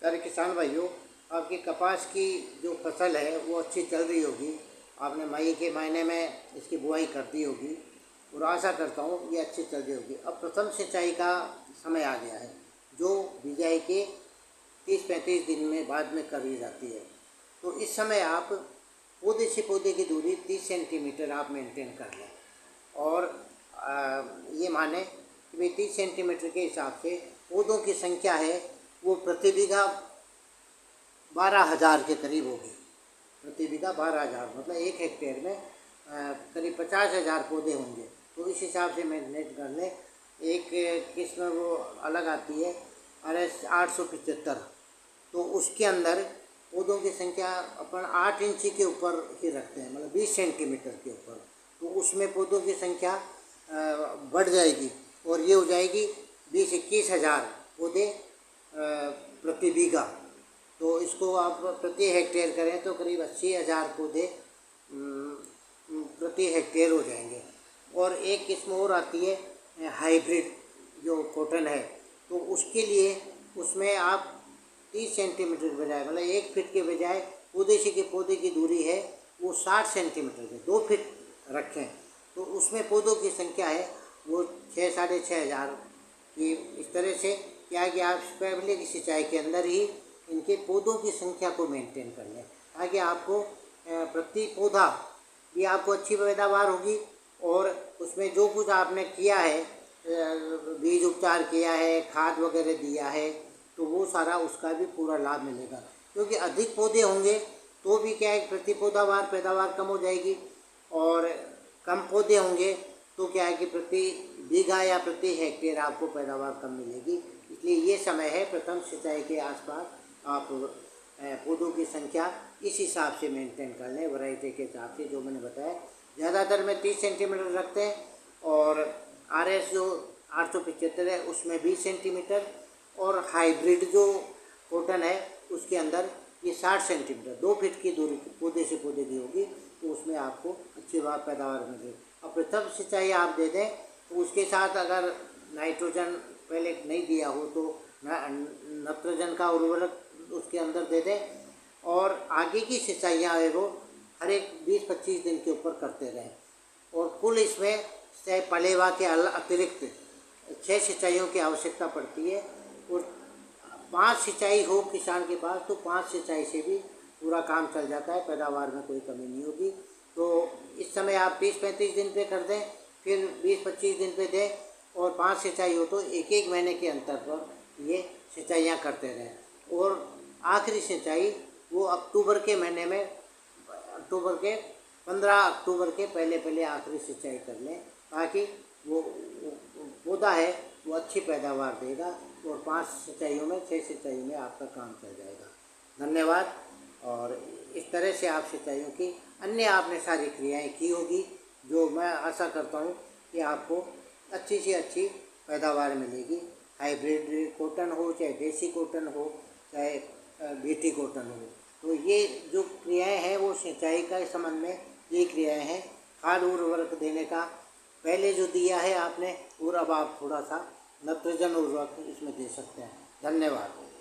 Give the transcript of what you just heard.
प्यारे किसान भाइयों, आपकी कपास की जो फसल है वो अच्छी चल रही होगी। आपने मई के महीने में इसकी बुआई कर दी होगी और आशा करता हूँ ये अच्छी चल रही होगी। अब प्रथम सिंचाई का समय आ गया है, जो बिजाई के 30-35 दिन में बाद में करी जाती है। तो इस समय आप पौधे से पौधे की दूरी 30 सेंटीमीटर आप मेंटेन कर लें और ये माने कि भाई 30 सेंटीमीटर के हिसाब से पौधों की संख्या है वो प्रति बीघा 12,000 के करीब होगी। प्रति बीघा 12,000 मतलब 1 हेक्टेयर में करीब 50,000 पौधे होंगे। तो इस हिसाब से मेंटेन कर लें। एक किस्म वो अलग आती है RS 875, तो उसके अंदर पौधों की संख्या अपन 8 इंची के ऊपर ही रखते हैं, मतलब 20 सेंटीमीटर के ऊपर। तो उसमें पौधों की संख्या बढ़ जाएगी और ये हो जाएगी 20-21 हज़ार पौधे प्रति बीघा। तो इसको आप प्रति हेक्टेयर करें तो करीब 80,000 पौधे प्रति हेक्टेयर हो जाएंगे। और एक किस्म और आती है हाइब्रिड जो कॉटन है, तो उसके लिए उसमें आप 30 सेंटीमीटर के बजाय, मतलब 1 फीट के बजाय पौधे से के पौधे की दूरी है वो 60 सेंटीमीटर के 2 फीट रखें। तो उसमें पौधों की संख्या है वो 6-6,500 की। इस तरह से क्या है कि आप पहले की सिंचाई के अंदर ही इनके पौधों की संख्या को मेंटेन कर लें, ताकि आपको प्रति पौधा भी आपको अच्छी पैदावार होगी। और उसमें जो कुछ आपने किया है, बीज उपचार किया है, खाद वगैरह दिया है, तो वो सारा उसका भी पूरा लाभ मिलेगा। क्योंकि अधिक पौधे होंगे तो भी क्या है, प्रति पौधावार पैदावार कम हो जाएगी, और कम पौधे होंगे तो क्या है कि प्रति बीघा या प्रति हेक्टेयर आपको पैदावार कम मिलेगी। इसलिए ये समय है प्रथम सिंचाई के आसपास आप पौधों की संख्या इस हिसाब से मेंटेन कर लें, वैरायटी के हिसाब से जो मैंने बताया। ज़्यादातर में 30 सेंटीमीटर रखते हैं और RS जो 875 है उसमें 20 सेंटीमीटर, और हाइब्रिड जो कॉटन है उसके अंदर ये 60 सेंटीमीटर 2 फीट की दूरी पौधे से पौधे की होगी। तो उसमें आपको अच्छी पैदावार मिलेगी। अब प्रथम सिंचाई आप दे दें तो उसके साथ अगर नाइट्रोजन पहले नहीं दिया हो तो नाइट्रोजन का उर्वरक उसके अंदर दे दें, और आगे की सिंचाइयाँ है वो हर एक 20-25 दिन के ऊपर करते रहें। और कुल इसमें से पलेवा के अतिरिक्त 6 सिंचाइयों की आवश्यकता पड़ती है। और 5 सिंचाई हो किसान के पास तो 5 सिंचाई से भी पूरा काम चल जाता है, पैदावार में कोई कमी नहीं होगी। तो इस समय आप 30-35 दिन पे कर दें, फिर 20-25 दिन पे दें, और 5 सिंचाई हो तो 1-1 महीने के अंतर पर ये सिंचाइयाँ करते रहें। और आखिरी सिंचाई वो अक्टूबर के महीने में, अक्टूबर के 15 अक्टूबर के पहले आखिरी सिंचाई कर लें, ताकि वो पौधा है वो अच्छी पैदावार देगा। और 5 सिंचाइयों में 6 सिंचाइयों में आपका काम चल जाएगा। धन्यवाद। और इस तरह से आप सिंचाइयों की अन्य आपने सारी क्रियाएं की होगी, जो मैं आशा करता हूं कि आपको अच्छी से अच्छी पैदावार मिलेगी। हाइब्रिड कॉटन हो, चाहे देसी कॉटन हो, चाहे BT कॉटन हो, तो ये जो क्रियाएं हैं वो सिंचाई का संबंध में ये क्रियाएं हैं। खाद उर्वरक देने का पहले जो दिया है आपने, और अब आप थोड़ा सा नाइट्रोजन उर्वरक इसमें दे सकते हैं। धन्यवाद।